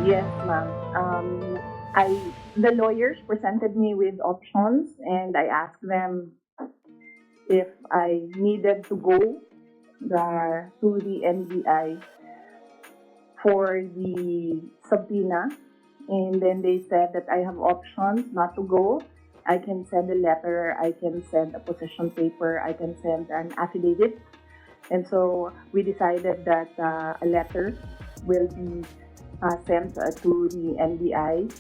Yes, ma'am. The lawyers presented me with options, and I asked them if I needed to go to the NBI for the subpoena, and then they said that I have options not to go. I can send a letter, I can send a position paper, I can send an affidavit. And so we decided that a letter will be sent to the NBI.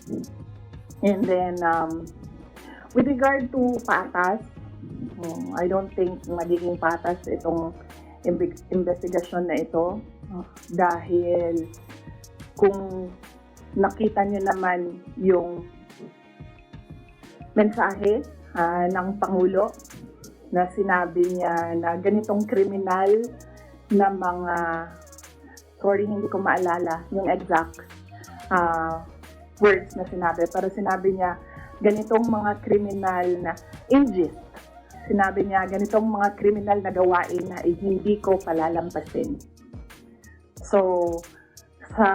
And then with regard to patas, I don't think magiging patas itong investigasyon na ito dahil kung nakita nyo naman yung mensahe ng Pangulo na sinabi niya na ganitong kriminal na mga, sorry hindi ko maalala yung exact words na sinabi, pero sinabi niya ganitong mga kriminal na ingest. Sinabi niya ganitong mga kriminal na gawain na hindi ko palalampasin. So, sa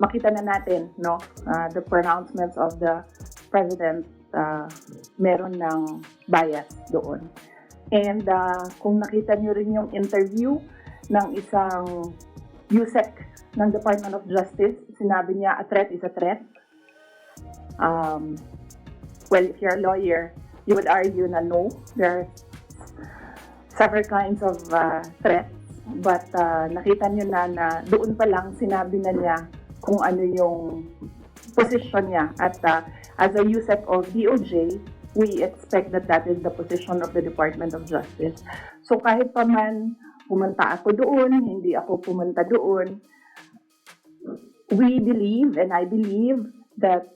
makita na natin, no, the pronouncements of the President, meron ng bias doon. And kung nakita niyo rin yung interview ng isang USEC ng Department of Justice, sinabi niya, a threat is a threat. Well, if you're a lawyer, you would argue na no, there are several kinds of threats. But nakita nyo na doon pa lang sinabi na niya kung ano yung position niya. At as a USEC of DOJ, we expect that that is the position of the Department of Justice. So kahit pa man pumunta ako doon, hindi ako pumunta doon, we believe, and I believe, that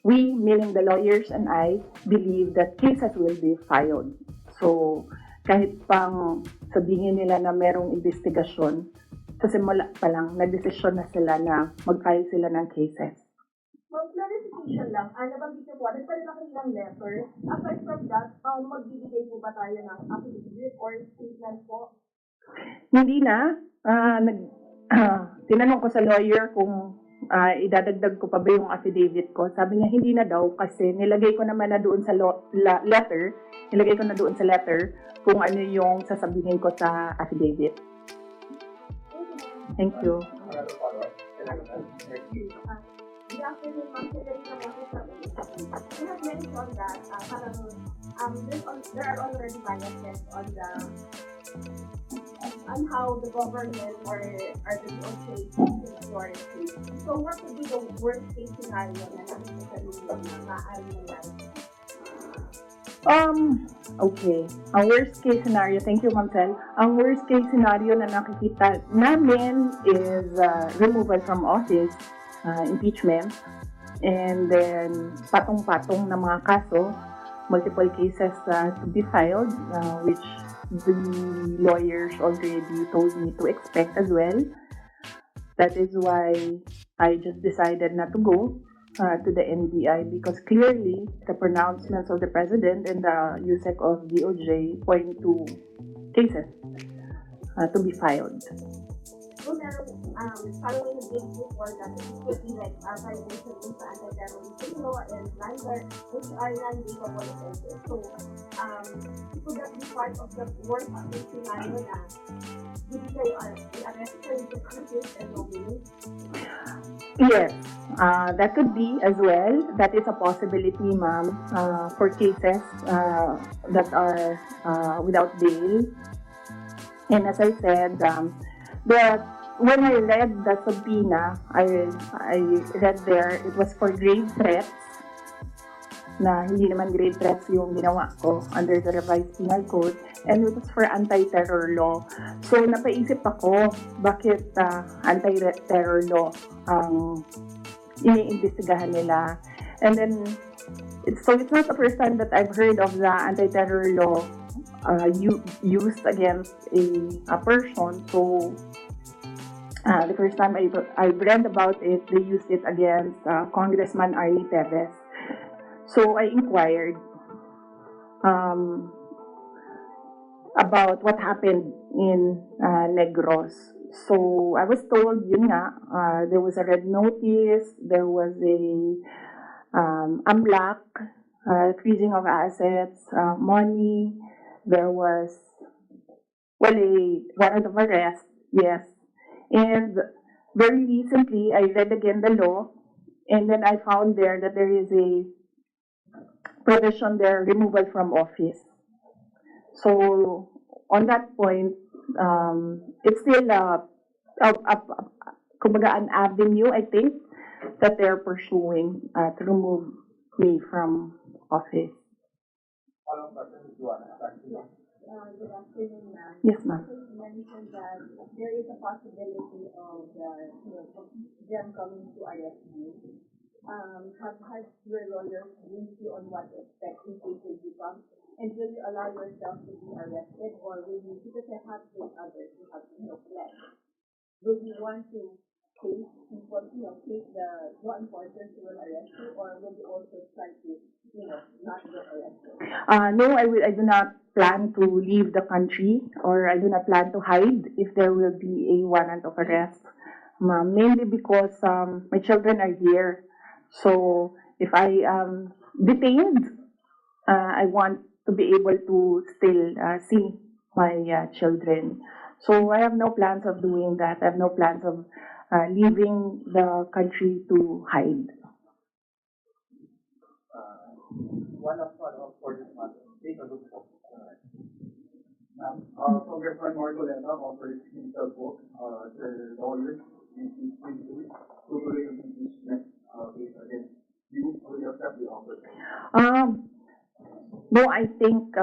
we, meaning the lawyers and I, believe that cases will be filed. So kahit pang sabihin nila na merong investigasyon, sa simula pa lang, nagdesisyon na sila na mag-file sila ng cases. So, clarification lang, nabanggit niyo po, nagpadala kayo ng letter. Aside from that, magbibigay po ba tayo ng affidavit or statement po? Hindi na. Tinanong ko sa lawyer kung idadagdag ko pa ba yung affidavit ko. Sabi niya, hindi na daw kasi nilagay ko naman na doon sa letter, kung ano yung sasabihin ko sa affidavit. Thank you. Good afternoon, ma'am. You have mentioned that there are already biases on how the government or the DOJ treats your case. So what would be the worst case scenario na nakikita sa inyo na maaaring nangyari? Okay. Ang worst case scenario, thank you, Ma'am Sel. Ang worst case scenario na nakikita namin is removal from office, impeachment, and then patong-patong na mga kaso, multiple cases to be filed, which the lawyers already told me to expect as well. That is why I just decided not to go to the NBI because clearly the pronouncements of the President and the USEC of DOJ point to cases to be filed. So meron, following the big before that, it could be like violation in sa anti-terrorism law and which are non-legal offenses. So, could that be part of the worst case scenario na hindi kayo i-arrest for the case and no bail? Yes, that could be as well. That is a possibility, ma'am, for cases that are without bail. And as I said, when I read the subpoena, I read there it was for grave threats na hindi naman grave threats yung ginawa ko under the revised penal code, and it was for anti-terror law. So napaisip ako, bakit anti-terror law ang iniimbestigahan nila? And then it's not the first time that I've heard of the anti-terror law used against a person. So the first time I read about it, they used it against Congressman Arnie Teves. So I inquired about what happened in Negros. So I was told, yun nga, there was a red notice, there was a AMLAC, freezing of assets, money, there was, well, a warrant of arrest, yes. And very recently, I read again the law, and then I found there that there is a provision there, removal from office. So on that point, it's still kumbaga an avenue, I think, that they're pursuing to remove me from office. Good afternoon, ma'am. Yes, ma'am. You mentioned that there is a possibility of them coming to arrest you. Has your lawyer briefed you on what to expect in case they do come? And will you allow yourself to be arrested, or will you, because I have seen others who have, fled, will you want to face people, face the law enforcement who will arrest you, or will you also try to, not get arrested? No, I do not plan to leave the country, or I do not plan to hide if there will be a warrant of arrest. Mainly because my children are here. So if I am detained, I want to be able to still see my children. So I have no plans of doing that. I have no plans of leaving the country to hide. One of for this month, take a look po. Congressman Marcoleta offers himself book, the dollars in tutuloy yung impeachment case against you. Will you accept the offer? No, I think,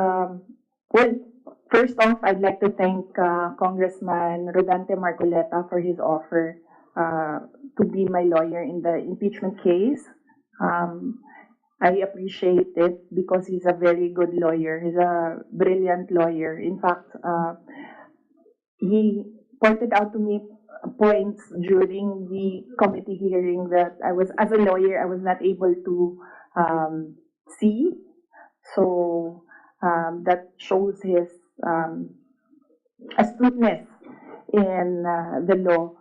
well, first off, I'd like to thank Congressman Rodante Marcoleta for his offer to be my lawyer in the impeachment case. I appreciate it because he's a very good lawyer. He's a brilliant lawyer. In fact, he pointed out to me points during the committee hearing that I was, as a lawyer, I was not able to see. So that shows his astuteness in the law.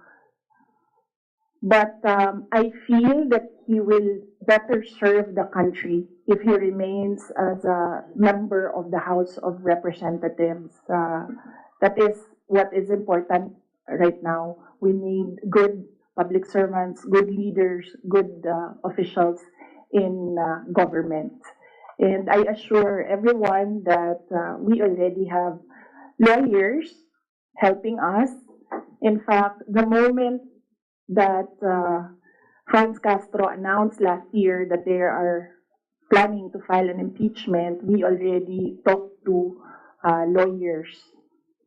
But I feel that he will better serve the country if he remains as a member of the House of Representatives. That is what is important right now. We need good public servants, good leaders, good officials in government. And I assure everyone that we already have lawyers helping us. In fact, the moment that Franz Castro announced last year that they are planning to file an impeachment, we already talked to lawyers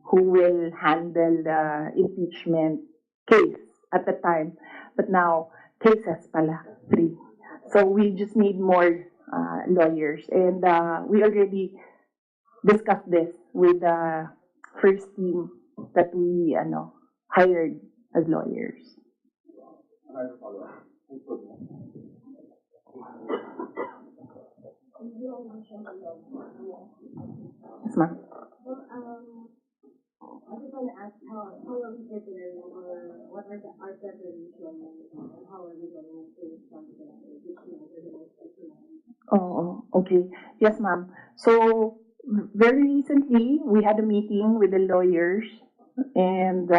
who will handle the impeachment case at the time. But now, cases pala, 3. So we just need more lawyers. And we already discussed this with the first team that we hired as lawyers. Yes, ma'am. I just want to ask how are we preparing, or what are our preparations, and how are we going to respond to that? Oh, okay. Yes, ma'am. So very recently, we had a meeting with the lawyers, and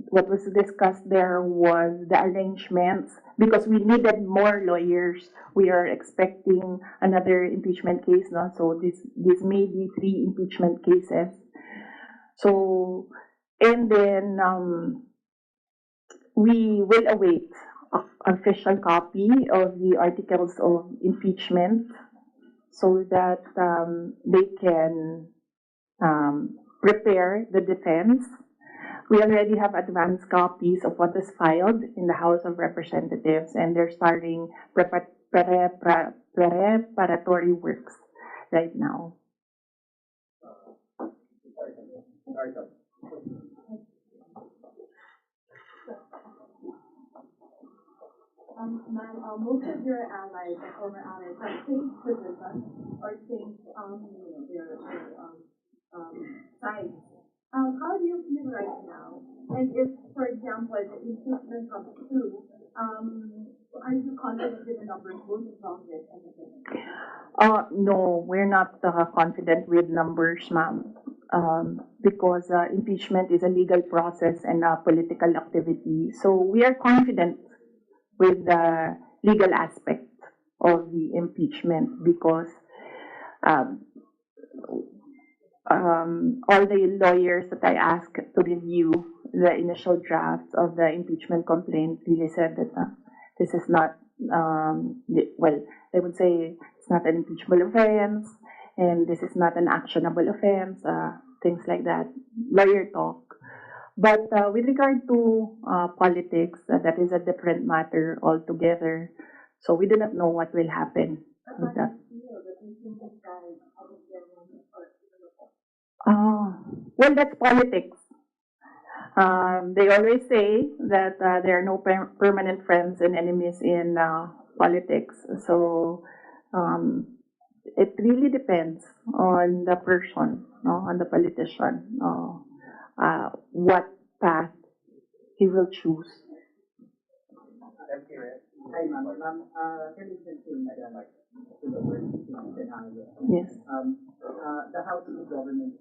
what was discussed there was the arrangements because we needed more lawyers. We are expecting another impeachment case, no? So this may be 3 impeachment cases. So, and then we will await an official copy of the articles of impeachment so that they can prepare the defense. We already have advanced copies of what is filed in the House of Representatives, and they're starting preparatory works right now. Ma'am, most of your allies, or former allies, have changed positions or changed their sides. How do you feel right now? And if, for example, the impeachment comes through, are you confident with the numbers going from this? No, we're not confident with numbers, ma'am. Because impeachment is a legal process and a political activity. So we are confident with the legal aspect of the impeachment because um, all the lawyers that I asked to review the initial drafts of the impeachment complaint really said that this is not, well, they would say it's not an impeachable offense and this is not an actionable offense, things like that, lawyer talk. But with regard to politics, that is a different matter altogether. So we do not know what will happen with that. Well, that's politics. They always say that there are no permanent friends and enemies in politics. So it really depends on the person, no, on the politician, what path he will choose. Hi, ma'am. Ma'am, can you explain to the worst scenario? Yes. The House of Government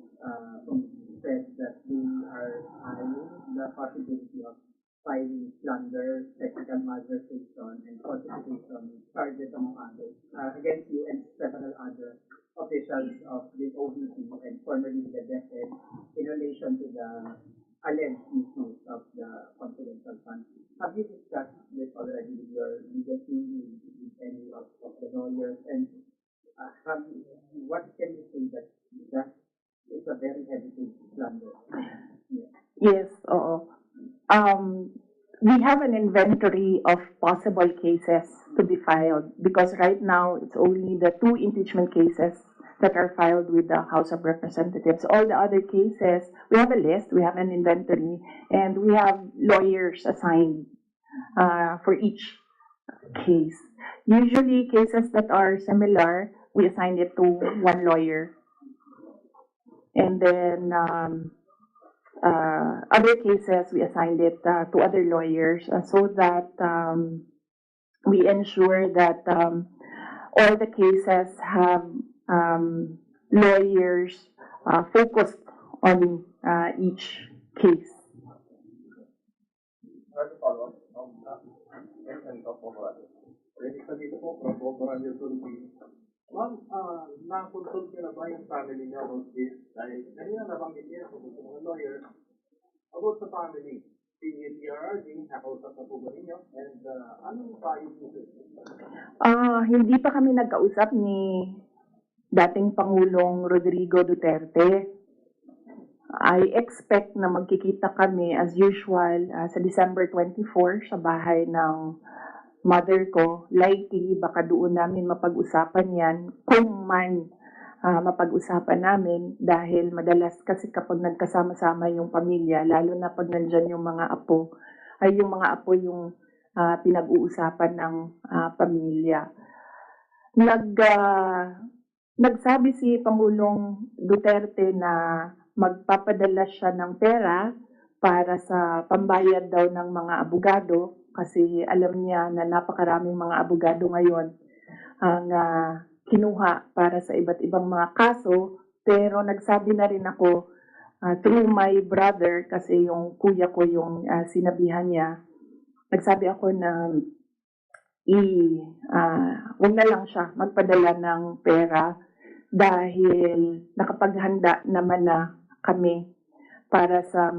said that they are eyeing the possibility of filing slander, technical malversation, and falsification charges among others against you and several other officials of the OVP and formerly the DepEd in relation to the alleged misuse of the confidential funds. Have you discussed this already with your legal team, with any of the lawyers, and what can you say that is a very heavy slander? Yes, oo. We have an inventory of possible cases to be filed because right now it's only the 2 impeachment cases that are filed with the House of Representatives. All the other cases, we have a list, we have an inventory, and we have lawyers assigned for each case. Usually, cases that are similar, we assign it to one lawyer. And then other cases, we assigned it to other lawyers so that we ensure that all the cases have lawyers focused on each case. Follow-up. And top of dito po, from Boboran yung Philippines. Ma'am, na-consult niyo na ba yung family niyo about this? Dahil kanina nabanggit niya kung gusto mga lawyer about the family. PRRD, nakausap na po ba ninyo? And anong payo po ito? Hindi pa kami nagkausap ni dating Pangulong Rodrigo Duterte. I expect na magkikita kami as usual sa December 24 sa bahay ng mother ko. Likely, baka doon namin mapag-usapan yan kung man mapag-usapan namin dahil madalas kasi kapag nagkasama-sama yung pamilya, lalo na pag nandyan yung mga apo, ay yung mga apo yung pinag-uusapan ng pamilya. Nagsabi si Pangulong Duterte na magpapadala siya ng pera para sa pambayad daw ng mga abogado kasi alam niya na napakaraming mga abogado ngayon ang kinuha para sa iba't ibang mga kaso. Pero nagsabi na rin ako through my brother kasi yung kuya ko yung sinabihan niya. Nagsabi ako na huwag na lang siya magpadala ng pera dahil nakapaghanda naman na kami para sa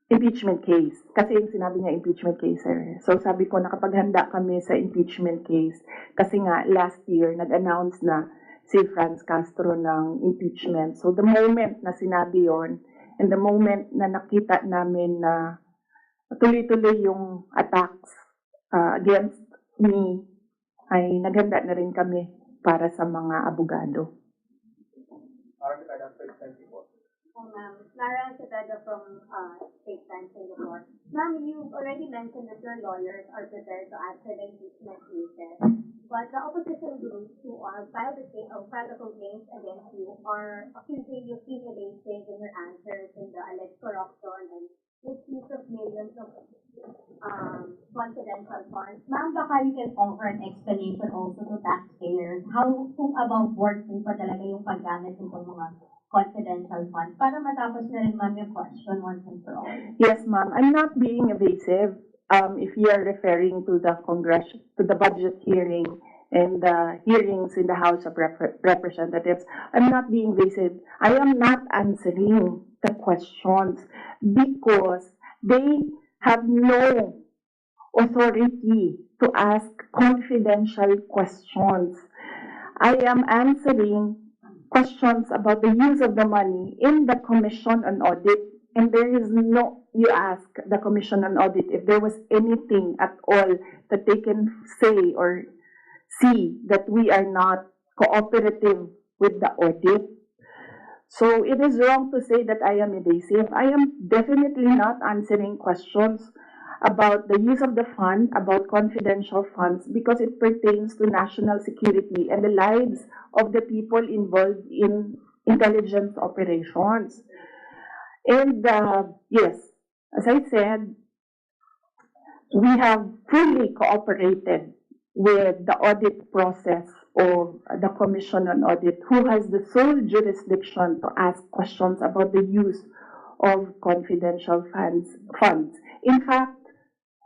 impeachment case. Kasi yung sinabi niya impeachment case, sir. So sabi ko, nakapaghanda kami sa impeachment case. Kasi nga, last year, nag-announce na si Franz Castro ng impeachment. So the moment na sinabi yon and the moment na nakita namin na tuloy-tuloy yung attacks against me, ay naghanda na rin kami para sa mga abogado. Ma'am, Sara Duterte from State Time Singapore. Ma'am, you've already mentioned that your lawyers are prepared to answer the impeachment cases, but the opposition groups who are filed a complaint against you are accusing you of deviating in your answers in the alleged corruption and misuse of millions of confidential funds. Ma'am, baka you can offer an explanation also to taxpayers. How, kung above board po pa talaga yung paggamit ng mga confidential funds? Para matapos na rin, ma'am, yung question once and for all. Yes, ma'am. I'm not being evasive. If you are referring to the to the budget hearing and the hearings in the House of Representatives, I'm not being evasive. I am not answering the questions because they have no authority to ask confidential questions. I am answering questions about the use of the money in the Commission on Audit. And there is no, you ask the Commission on Audit if there was anything at all that they can say or see that we are not cooperative with the audit. So it is wrong to say that I am evasive. I am definitely not answering questions about the use of the fund, about confidential funds, because it pertains to national security and the lives of the people involved in intelligence operations. And yes, as I said, we have fully cooperated with the audit process of the Commission on Audit, who has the sole jurisdiction to ask questions about the use of confidential funds. In fact,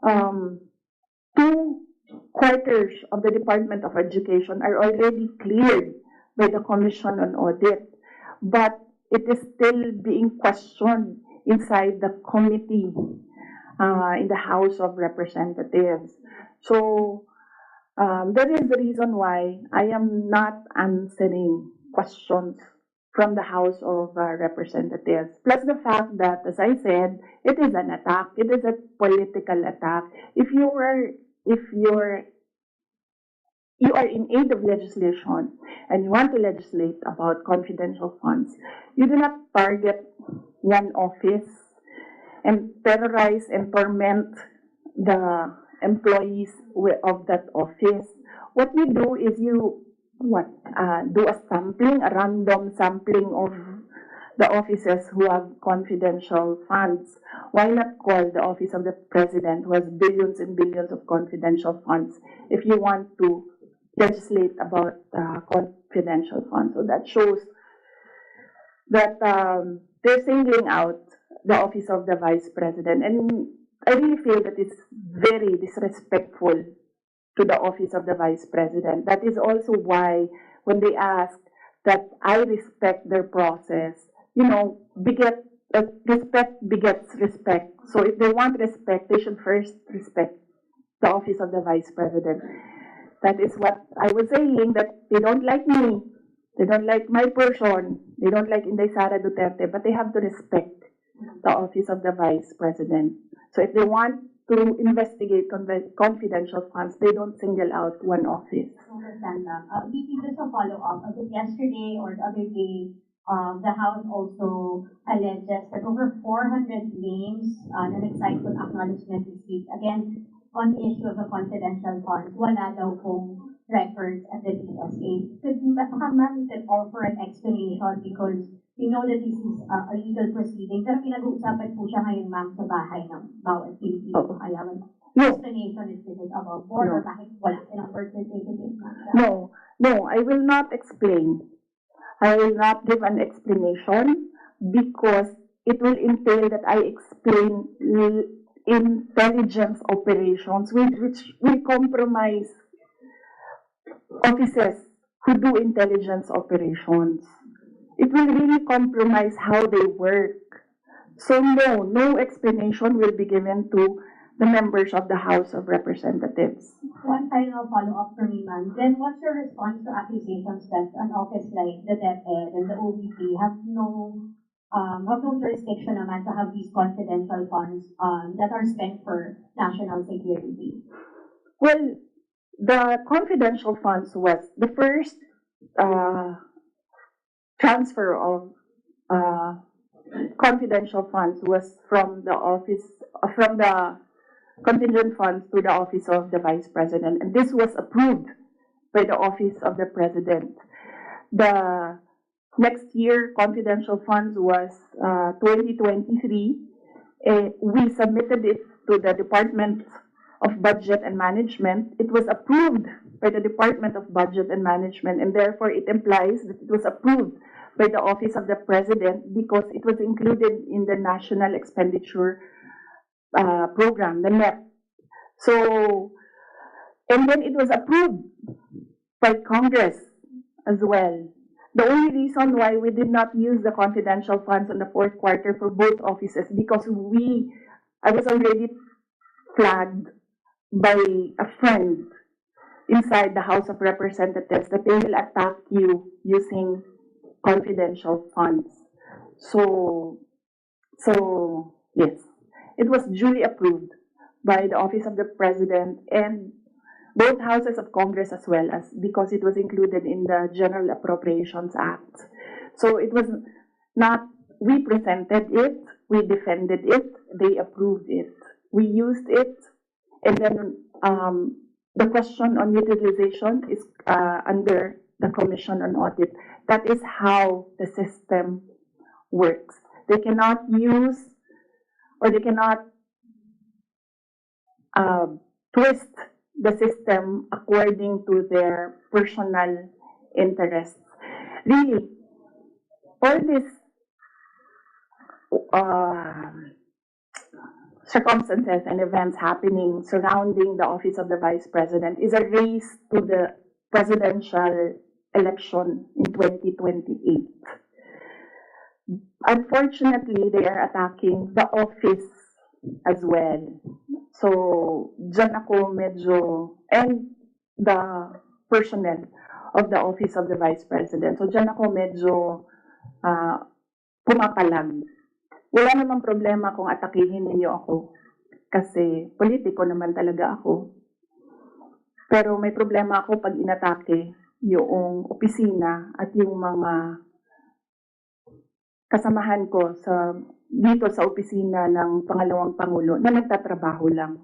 2/4 of the Department of Education are already cleared by the Commission on Audit, but it is still being questioned inside the committee in the House of Representatives. So that is the reason why I am not answering questions from the House of Representatives. Plus the fact that, as I said, it is an attack. It is a political attack. If you are in aid of legislation and you want to legislate about confidential funds, you do not target one office and terrorize and torment the employees of that office. What you do is you do a sampling, a random sampling of the offices who have confidential funds. Why not call the office of the president, who has billions and billions of confidential funds, if you want to legislate about confidential funds? So that shows that they're singling out the office of the vice president, and I really feel that it's very disrespectful to the office of the vice president. That is also why when they ask that I respect their process, respect begets respect. So if they want respect, they should first respect the office of the vice president. That is what I was saying, that they don't like me, they don't like my person, they don't like Inday Sara Duterte, but they have to respect the office of the vice president. So if they want to investigate confidential funds, they don't single out one office. I understand that. VP, just a follow-up. I think yesterday or the other day, the House also alleges that over 400 names na nag-cite with acknowledgement received. Again, on the issue of the confidential funds, wala daw pong records at the DSA. Could ma'am offer an explanation, because we know that this is a legal proceeding, pero pinag-uusapan po siya ngayon, ma'am, sa bahay ng bawat Filipino. Ayaw, explanation is this above board, or bakit wala silang birth certificate? No, I will not explain. I will not give an explanation because it will entail that I explain intelligence operations, which will compromise officers who do intelligence operations. It will really compromise how they work. So no explanation will be given to the members of the House of Representatives. One final follow-up for me, ma'am. Then what's your response to accusations that an office like the DepEd and the OVP have no jurisdiction naman to have these confidential funds that are spent for national security? Well, the confidential funds was the first transfer of confidential funds was from the contingent funds to the office of the vice president, and this was approved by the office of the president. The next year confidential funds was 2023, We submitted it to the Department of Budget and Management. It was approved by the Department of Budget and Management, and therefore it implies that it was approved by the Office of the President because it was included in the National Expenditure Program, the NEP. So, and then it was approved by Congress as well. The only reason why we did not use the confidential funds in the fourth quarter for both offices because I was already flagged by a friend inside the House of Representatives that they will attack you using confidential funds. So yes, it was duly approved by the Office of the President and both houses of Congress as well as because it was included in the General Appropriations Act. So it was not, we presented it, we defended it, they approved it. We used it, and then the question on utilization is under the Commission on Audit. That is how the system works. They cannot use or they cannot twist the system according to their personal interests. Really, all these circumstances and events happening surrounding the office of the Vice President is a race to the presidential election in 2028. Unfortunately, they are attacking the office as well. So, dyan ako medyo, and the personnel of the office of the Vice President. So, dyan ako medyo pumapalag. Wala namang problema kung atakihin ninyo ako. Kasi politiko naman talaga ako. Pero may problema ako pag inatake yung opisina at yung mga kasamahan ko dito sa opisina ng pangalawang Pangulo na nagtatrabaho lang.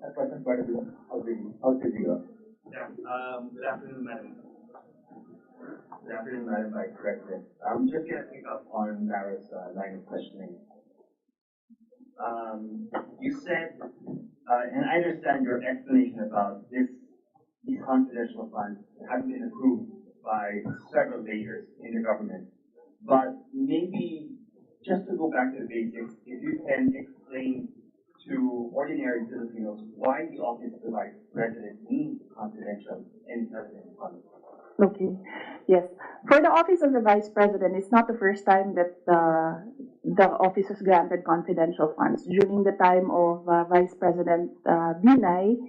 Good afternoon, Madam. Good afternoon, Madam Vice President. I'm just going to pick up on Sara's line of questioning. You said, and I understand your explanation about these confidential funds having been approved by several layers in the government. But maybe just to go back to the basics, if you can explain to ordinary Filipinos why the Office of the Vice President needs confidential and president funds. Okay. Yes. For the Office of the Vice President, it's not the first time that the office was granted confidential funds. During the time of Vice President Binay,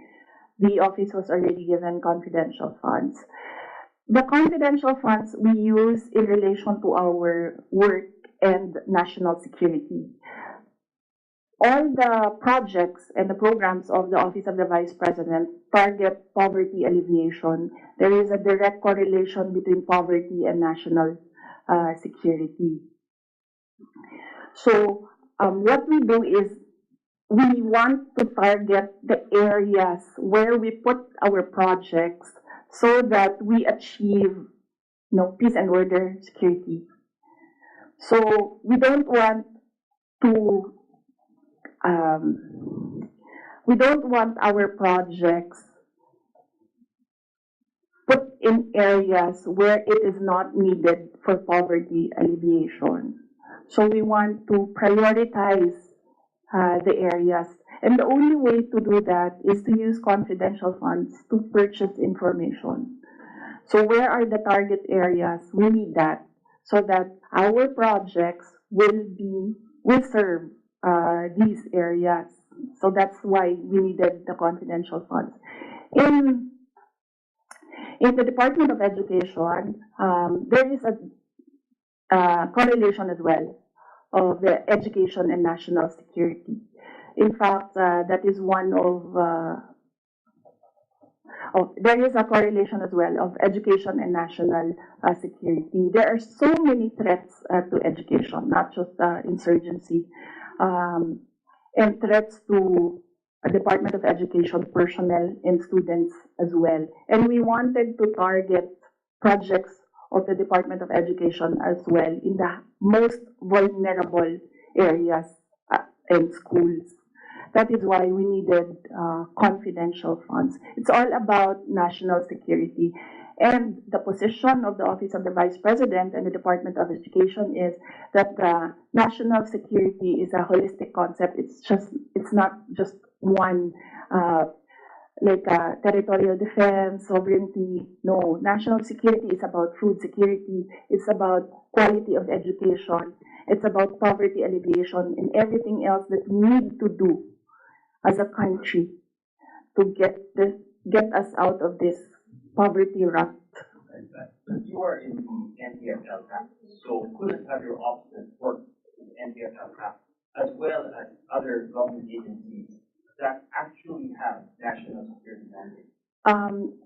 the office was already given confidential funds. The confidential funds we use in relation to our work and national security. All the projects and the programs of the Office of the Vice President target poverty alleviation. There is a direct correlation between poverty and national security. So what we do is we want to target the areas where we put our projects so that we achieve peace and order, security. So we don't want to our projects put in areas where it is not needed for poverty alleviation. So we want to prioritize the areas. And the only way to do that is to use confidential funds to purchase information. So where are the target areas? We need that so that our projects will serve these areas. So that's why we needed the confidential funds. In the Department of Education, there is a correlation as well of the education and national security. In fact, that is one there is a correlation as well of education and national security. There are so many threats to education, not just insurgency, and threats to Department of Education personnel and students as well. And we wanted to target projects of the Department of Education as well in the most vulnerable areas and schools. That is why we needed confidential funds. It's all about national security. And the position of the Office of the Vice President and the Department of Education is that national security is a holistic concept. It's not just one, territorial defense, sovereignty. No, national security is about food security. It's about quality of education. It's about poverty alleviation and everything else that we need to do as a country to get us out of this poverty rut. You are in the NPFL camp, so couldn't have your offices work in the NPFL camp as well as other government agencies that actually have national security mandates?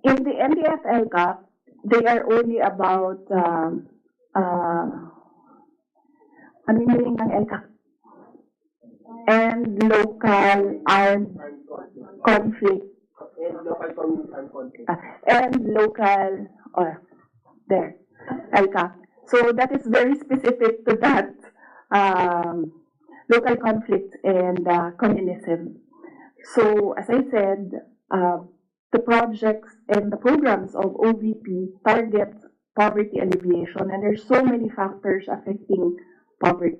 In the NDFL CAP, they are only about ano yung ng LCAP? And local armed conflict. And local, there, LCAP. So that is very specific to that local conflict and communism. So as I said, the projects and the programs of OVP target poverty alleviation, and there's so many factors affecting poverty,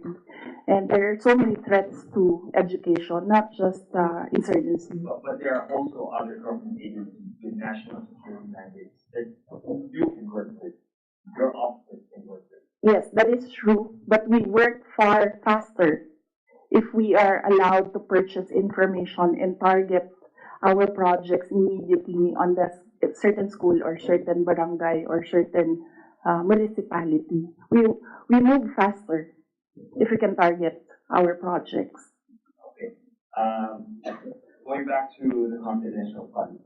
and there are so many threats to education, not just insurgency. But there are also other government agencies with national security mandates that you can work with, your office can work with. Yes, that is true, but we work far faster if we are allowed to purchase information and target our projects immediately on the certain school or certain barangay or certain municipality. We move faster if we can target our projects. Okay. Going back to the confidential funds,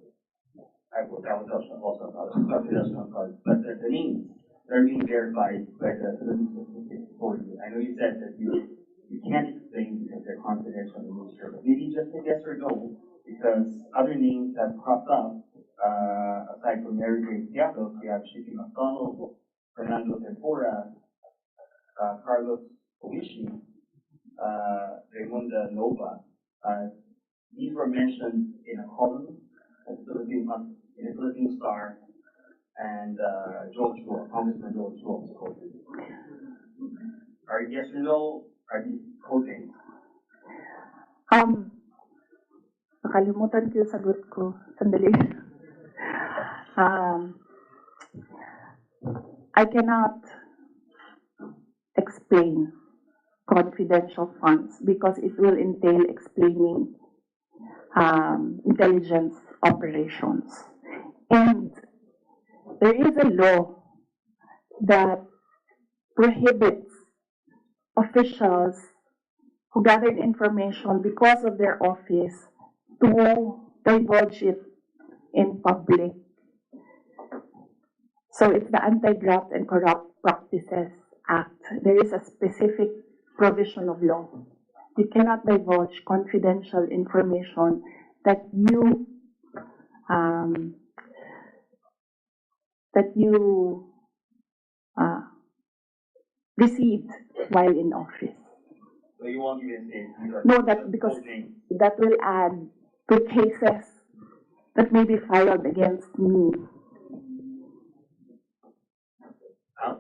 that was also about confidential funds, but the names that are being verified by the Philippine Authority. I know you said that you can't explain because they're confidential in nature, but maybe just a yes or no, because other names have cropped up, aside from Mary Grace Diablo, you have Shipping McDonald, Fernando Tempora, Carlos Oishi, Raymunda Nova. These were mentioned in a column in the Philippine Star, and Joel Chua, Congressman Joel Chua was quoted. Are yes or no? Are these quoting? Nakalimutan ko yung sagot ko. Sandali. I cannot explain confidential funds because it will entail explaining intelligence operations. And there is a law that prohibits officials who gathered information because of their office to divulge it in public. So it's the Anti-Graft and Corrupt Practices Act. There is a specific provision of law. You cannot divulge confidential information that you received while in office. So you won't even say no, that because that will add to cases that may be filed against me.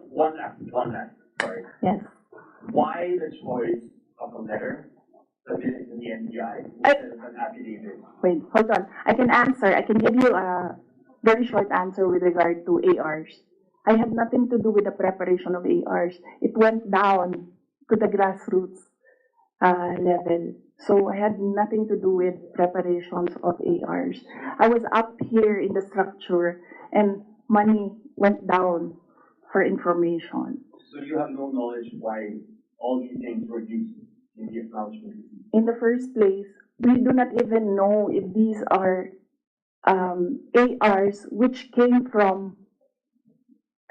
One last, sorry. Yes. Why the choice of a letter submitted to the NBI instead of an affidavit? Wait, hold on. I can answer. I can give you a very short answer with regard to ARs. I have nothing to do with the preparation of ARs. It went down to the grassroots level. So I had nothing to do with preparations of ARs. I was up here in the structure and money went down for information. So you have no knowledge why all these things were used in the acknowledgement? In the first place, we do not even know if these are ARs which came from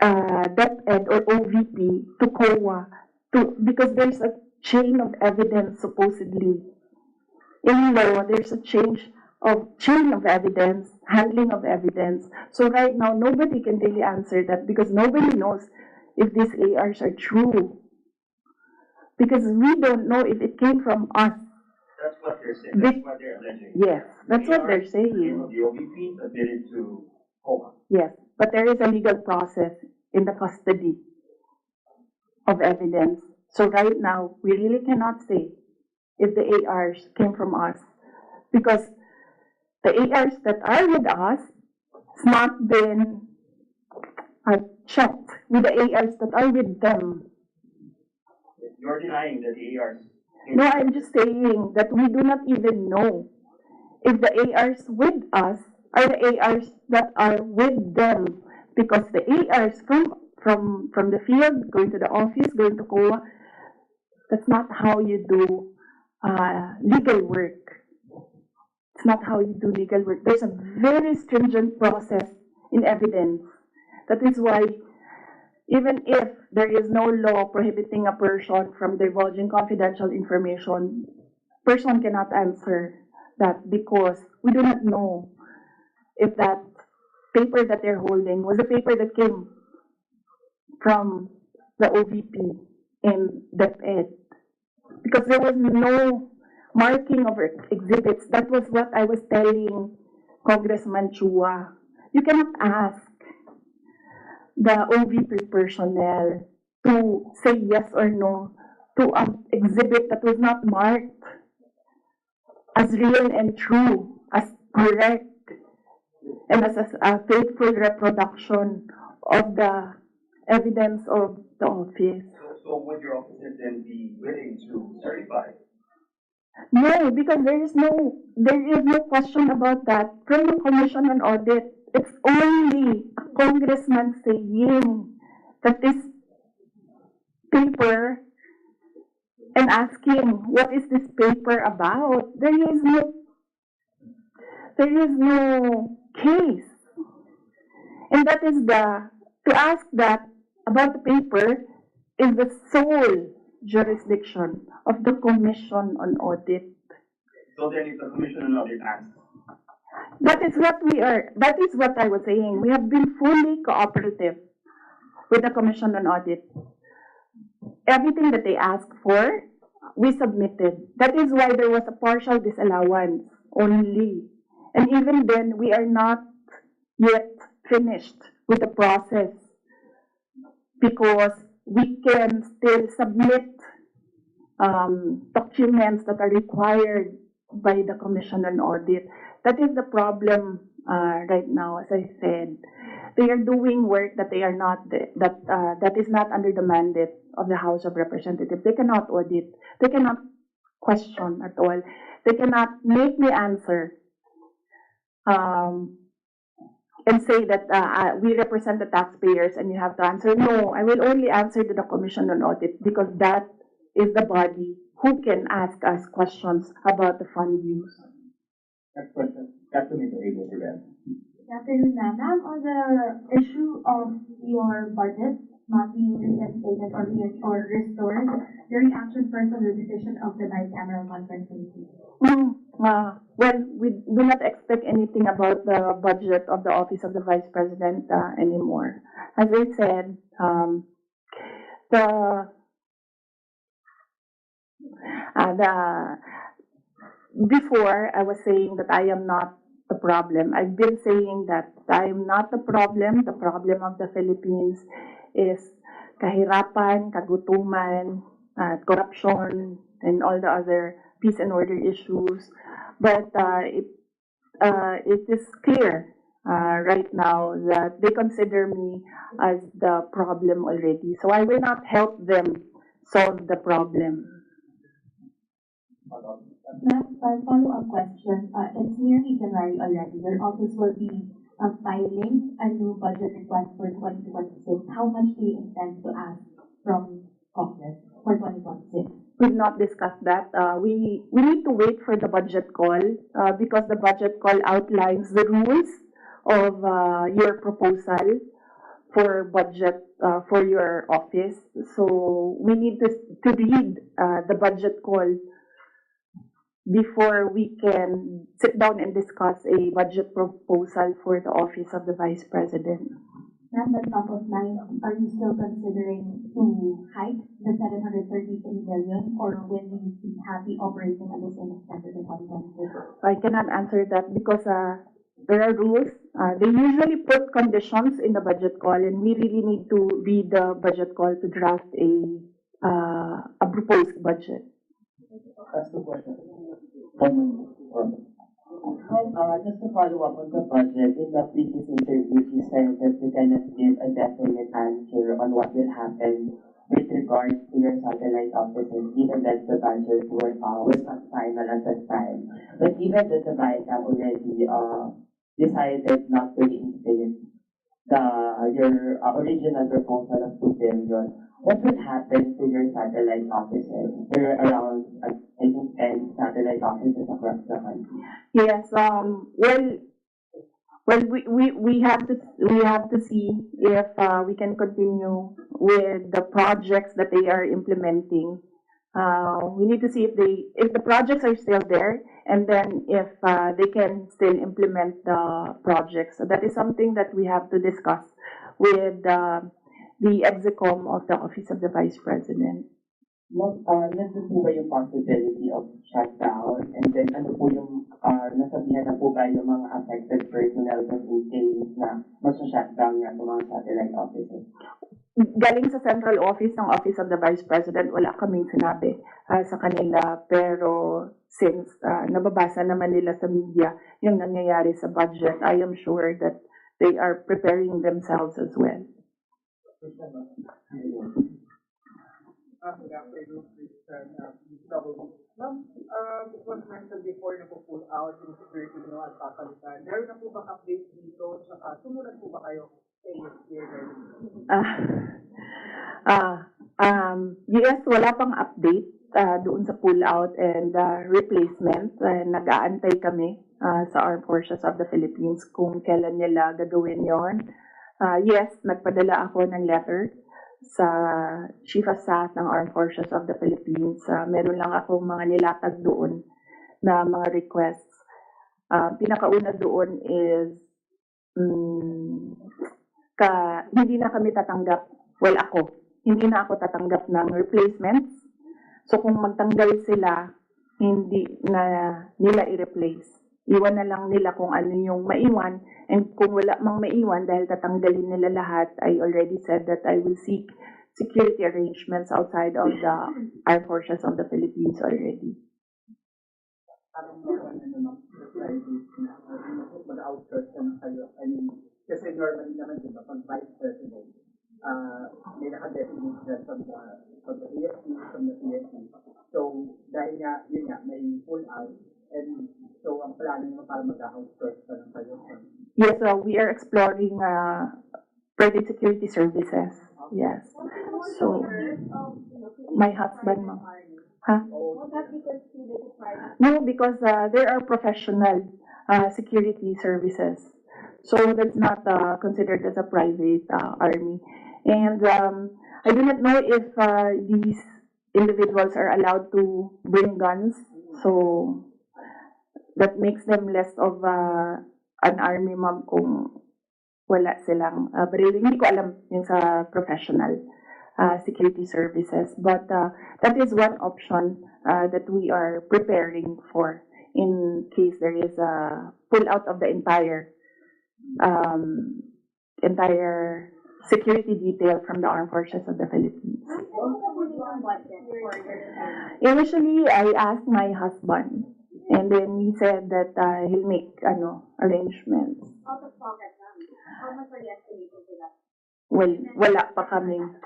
DepEd or OVP to COA, because there's a chain of evidence supposedly. In law, there's a chain of evidence, handling of evidence. So right now, nobody can really answer that because nobody knows if these ARs are true. because we don't know if it came from us. That's what they're saying. That's what they're alleging. Yes, that's what they're The saying. OVP admitted to COA. Yes, but there is a legal process in the custody of evidence. So right now, we really cannot say if the ARs came from us, because the ARs that are with us has not been checked with the ARs that are with them. You're denying that the ARs. No, I'm just saying that we do not even know if the ARs with us are the ARs that are with them, because the ARs from the field going to the office, going to COA, that's not how you do legal work. It's not how you do legal work. There's a very stringent process in evidence. That is why even if there is no law prohibiting a person from divulging confidential information, person cannot answer that because we do not know if that paper that they're holding was a paper that came from the OVP in DepEd. Because there was no marking of exhibits. That was what I was telling Congressman Chua. You cannot ask the OVP personnel to say yes or no to an exhibit that was not marked as real and true, as correct, and as a faithful reproduction of the evidence of the office. So would your officer then be willing to certify? No, because there is no question about that from the Commission on Audit. It's only a congressman saying that this paper and asking what is this paper about. There is no case, and that is to ask that about the paper is the sole jurisdiction of the Commission on Audit. So then if the Commission on Audit asks, that is what I was saying. We have been fully cooperative with the Commission on Audit. Everything that they asked for, we submitted. That is why there was a partial disallowance only. And even then, we are not yet finished with the process because we can still submit documents that are required by the Commission on Audit. That is the problem right now. As I said, they are doing work that they are not that is not under the mandate of the House of Representatives. They cannot audit. They cannot question at all. They cannot make me answer and say that we represent the taxpayers and you have to answer. No, I will only answer to the Commission on Audit because that is the body who can ask us questions about the fund use. Next question. Captain is able to answer. Good afternoon, ma'am. On the issue of your budget not being reinstated or restored, your reaction first on the decision of the bicameral conference committee? Well, we do not expect anything about the budget of the Office of the Vice President anymore. As I said, before I was saying that I am not the problem. I've been saying that I am not the problem. The problem of the Philippines is kahirapan, kagutuman, corruption, and all the other peace and order issues. But it is clear right now that they consider me as the problem already. So I will not help them solve the problem. Ma'am, a follow-up question. It's nearly January already. Your office will be filing a new budget request for 2026. How much do you intend to ask from Congress for 2026? We've not discussed that. We need to wait for the budget call because the budget call outlines the rules of your proposal for budget for your office. So we need to read the budget call before we can sit down and discuss a budget proposal for the Office of the Vice President. Ma'am, but top of mind, are you still considering to hike the 733 million, or will you be happy operating at the same extent as the 2026? I cannot answer that because there are rules. They usually put conditions in the budget call, and we really need to read the budget call to draft a proposed budget. That's the question. Just to follow up on the budget, in the previous interview, you said that you cannot give a definite answer on what will happen with regards to your satellite offices, given that the budget was not final at that time. But given that the BICAM already decided not to reinstate your original proposal of 2 billion, what will happen to your satellite offices? There are around, I think, 10 satellite offices across the country. Yes. We have to see if we can continue with the projects that they are implementing. We need to see if the projects are still there, and then if they can still implement the projects. So that is something that we have to discuss with the execom of the Office of the Vice President. Nandun po ba yung possibility of shutdown? And then ano po yung nasabihan na po ba yung mga affected personnel dun in case na mas-shutdown nga sa mga satellite offices? Galing sa central office ng Office of the Vice President, wala kaming sinabi sa kanila. Pero since nababasa naman nila sa media yung nangyayari sa budget, I am sure that they are preparing themselves as well. Good afternoon, Christian. Ma'am, it was mentioned before na pull out yung security nyo at papalitan. Meron na po ba update dito? Saka sumunod po ba kayo sa year? Yes, wala pang update doon sa pull out and replacement. Nag-aantay kami sa Armed Forces of the Philippines kung kailan nila gagawin yon. Yes, nagpadala ako ng letter sa Chief of Staff ng Armed Forces of the Philippines. Meron lang akong mga nilatag doon na mga requests. Pinakauna doon is hindi na kami tatanggap, hindi na ako tatanggap ng replacements. So kung magtanggal sila, hindi na nila i-replace. Iwan na lang nila kung ano yung maiwan, and kung wala mang maiwan dahil tatanggalin nila lahat, I already said that I will seek security arrangements outside of the Armed Forces of the Philippines already. Mag-outsource ka na kayo. I mean, kasi normally naman, di ba, pag Vice President, may naka-designate from the AFP, from the PSP. So, dahil nga, yun nga, may pull out, and so, ang plano nyo para mag-outsource ka ng kayo? Yes, we are exploring private security services. Yes. So, my husband, ma'am. Huh? No, because there are professional security services. So that's not considered as a private army. And I do not know if these individuals are allowed to bring guns. So that makes them less of an army, ma'am, kung wala silang baril. Hindi ko alam yung sa professional security services. But that is one option that we are preparing for in case there is a pull out of the entire security detail from the Armed Forces of the Philippines. Initially, I asked my husband, and then he said that he'll make arrangements. Out of pocket, how much are you estimating for that? Well, wala pa kaming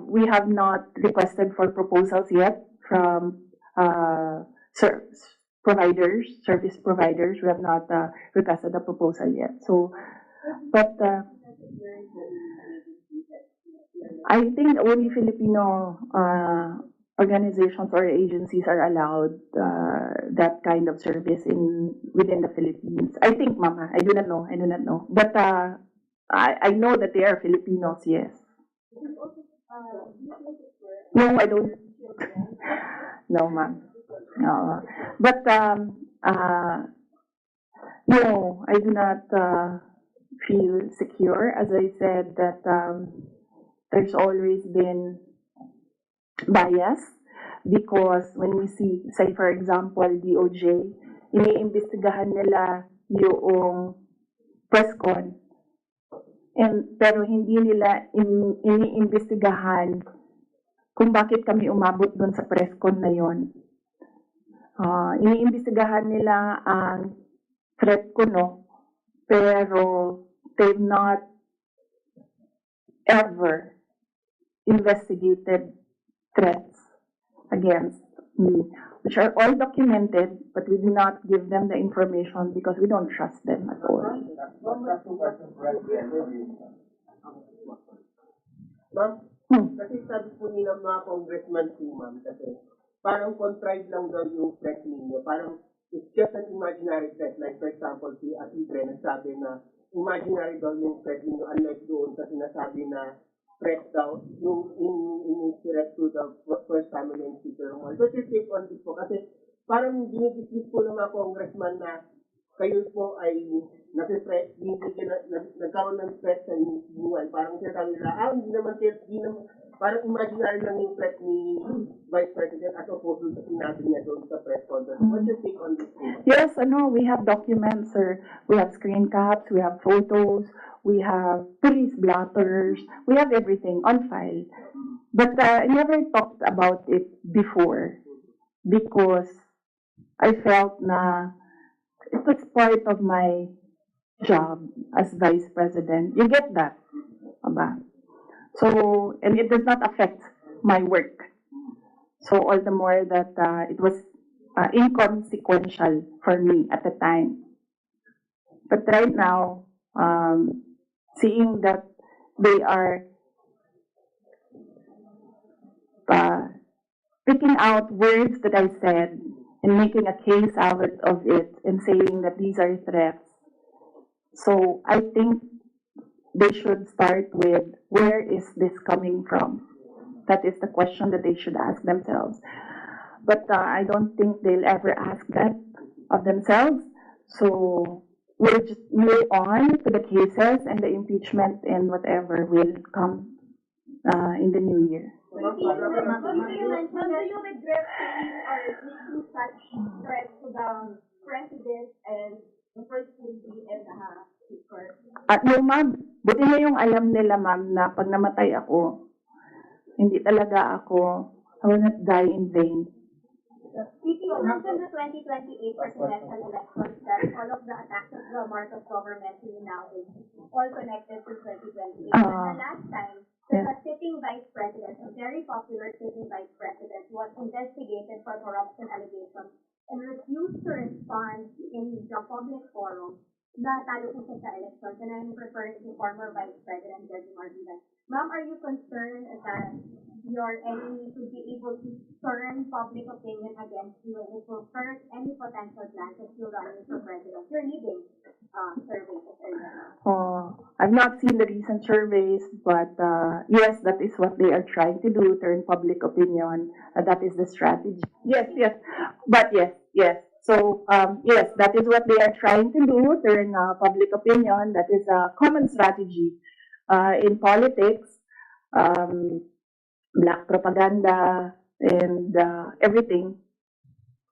we have not requested for proposals yet from service providers. We have not requested a proposal yet. So, but I think only Filipino organizations or agencies are allowed that kind of service within the Philippines. I think, Mama. I do not know. But I know that they are Filipinos, yes. No, I don't. No, ma'am. No. But no, I do not feel secure. As I said, that there's always been bias because when we see, say for example, DOJ, iniimbestigahan nila yung press con, pero hindi nila iniimbestigahan kung bakit kami umabot doon sa press con na yon. Iniimbestigahan nila ang threat ko, no, pero they've not ever investigated threats against me, which are all documented, but we do not give them the information because we don't trust them at all. Ma'am, kasi sabi po nila mga congressman po, ma'am, kasi parang contrived lang daw yung threat ninyo. Parang it's just an imaginary threat. Like for example, si Atibre nagsabi na imaginary daw yung threat ninyo, unlike doon sa sinasabi na threat daw, yung in threat to the first family and future. What's your take on this po? Kasi parang dinidismiss po ng mga congressman na kayo po ay nasi-threat, nagkaroon ng threat sa buhay. Parang sinasabi nila, hindi naman, parang imaginary lang yung threat ni Vice President as opposed to sa sinabi niya doon sa press conference. What's your take on this? Yes, we have documents, sir. We have screen caps, we have photos, we have police blotters, we have everything on file. But I never talked about it before because I felt na it was part of my job as Vice President. You get that? Aba? So, and it does not affect my work. So, all the more that it was inconsequential for me at the time. But right now, seeing that they are picking out words that I said and making a case out of it and saying that these are threats. So I think they should start with, where is this coming from? That is the question that they should ask themselves. But I don't think they'll ever ask that of themselves. So we'll just move on to the cases and the impeachment and whatever will come in the new year. Do you regret saying or making such threats to the President and the First Lady and the Speaker? No, ma'am. Buti na yung alam nila, ma'am, na pag namatay ako, hindi talaga ako, I will not die in vain. Speaking of the 2028 presidential elections, that all of the attacks of the mark of government now is all connected to 2028. The last time, a sitting vice president, a very popular sitting vice president, was investigated for corruption allegations and refused to respond in the public forum. Natalo po siya sa elections, and I'm referring to former Vice President Marvidan. Ma'am, are you concerned that your enemy could be able to turn public opinion against you and it will hurt any potential plans if you're running for president? You're leading surveys earlier. I've not seen the recent surveys, but yes, that is what they are trying to do, turn public opinion. That is the strategy. Yes. But yes. So, yes, that is what they are trying to do, turn public opinion. That is a common strategy in politics, black propaganda, and everything.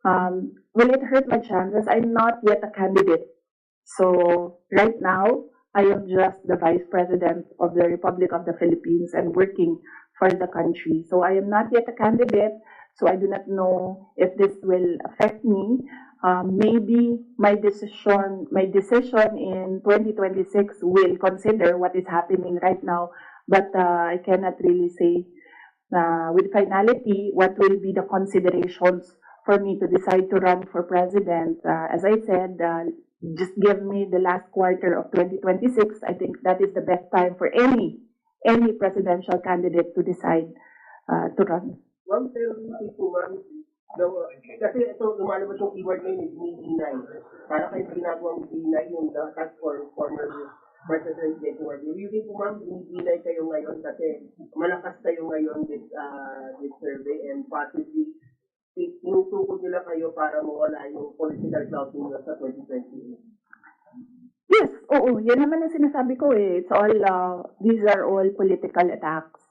Will it hurt my chances? I'm not yet a candidate. So, right now, I am just the Vice President of the Republic of the Philippines and working for the country. So, I am not yet a candidate. So I do not know if this will affect me. Maybe my decision in 2026 will consider what is happening right now, but I cannot really say with finality what will be the considerations for me to decide to run for president. As I said, just give me the last quarter of 2026. I think that is the best time for any presidential candidate to decide to run. Ma'am, pero hindi po, ma'am, kasi ito, lumalabas yung keyword ngayon is deny. Para kayo ginagawang deny yung task for former President Marvidan. Hindi po, ma'am, deny kayo ngayon kasi malakas kayo ngayon this survey and possibly tinutukod nila kayo para mawala yung political clout ninyo sa 2028. Yes, oo, yan naman ang sinasabi ko eh. It's all, these are all political attacks.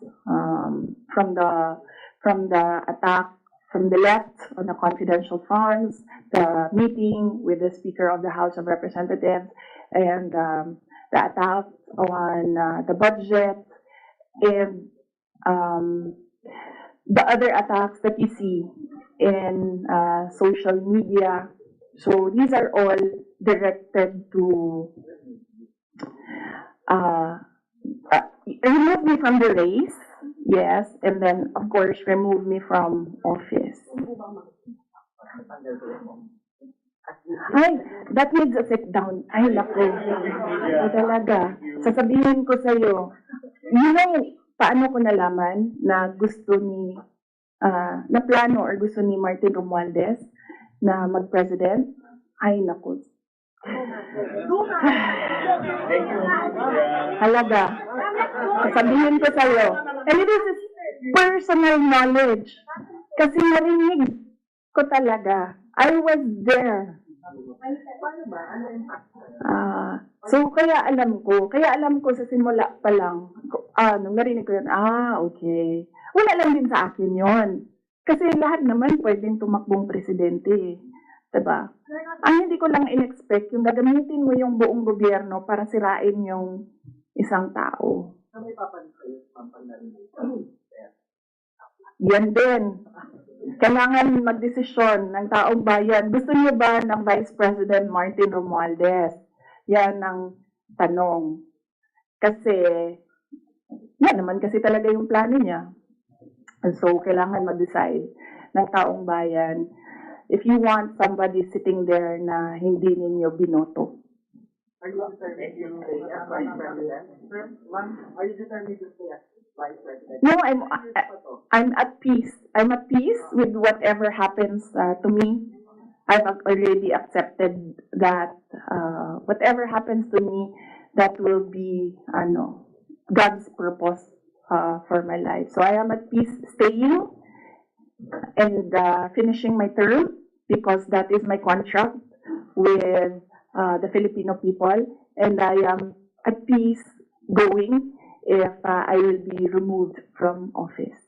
From the attack from the left on the confidential funds, the meeting with the Speaker of the House of Representatives, and the attack on the budget, and the other attacks that you see in social media. So these are all directed to remove me from the race, yes, and then of course remove me from office. Ay, that needs a sit down. Ay, naku. Talaga. Sasabihin ko sa'yo, paano ko nalaman na gusto ni, na plano or gusto ni Martin Romualdez na mag-president? Ay, naku. Halaga. Sasabihin ko sa'yo. And this is personal knowledge. Kasi narinig ko talaga. I was there. So, kaya alam ko sa simula pa lang, nung narinig ko yun, okay. Wala lang din sa akin yon. Kasi lahat naman pwedeng tumakbong presidente. Diba? Ang hindi ko lang in-expect, yung gagamitin mo yung buong gobyerno para sirain yung isang tao. Yan din. Kailangan magdesisyon ng taong bayan. Gusto niyo ba ng Vice President Martin Romualdez? Yan ang tanong. Kasi, yan naman kasi talaga yung plano niya. And so, kailangan mag-decide ng taong bayan if you want somebody sitting there na hindi ninyo binoto. Are you determined to stay as Vice President? Are you determined to stay as Vice President? No, I'm at peace. I'm at peace with whatever happens to me. I've already accepted that whatever happens to me, that will be God's purpose for my life. So I am at peace staying and finishing my term because that is my contract with the Filipino people, and I am at peace going if I will be removed from office.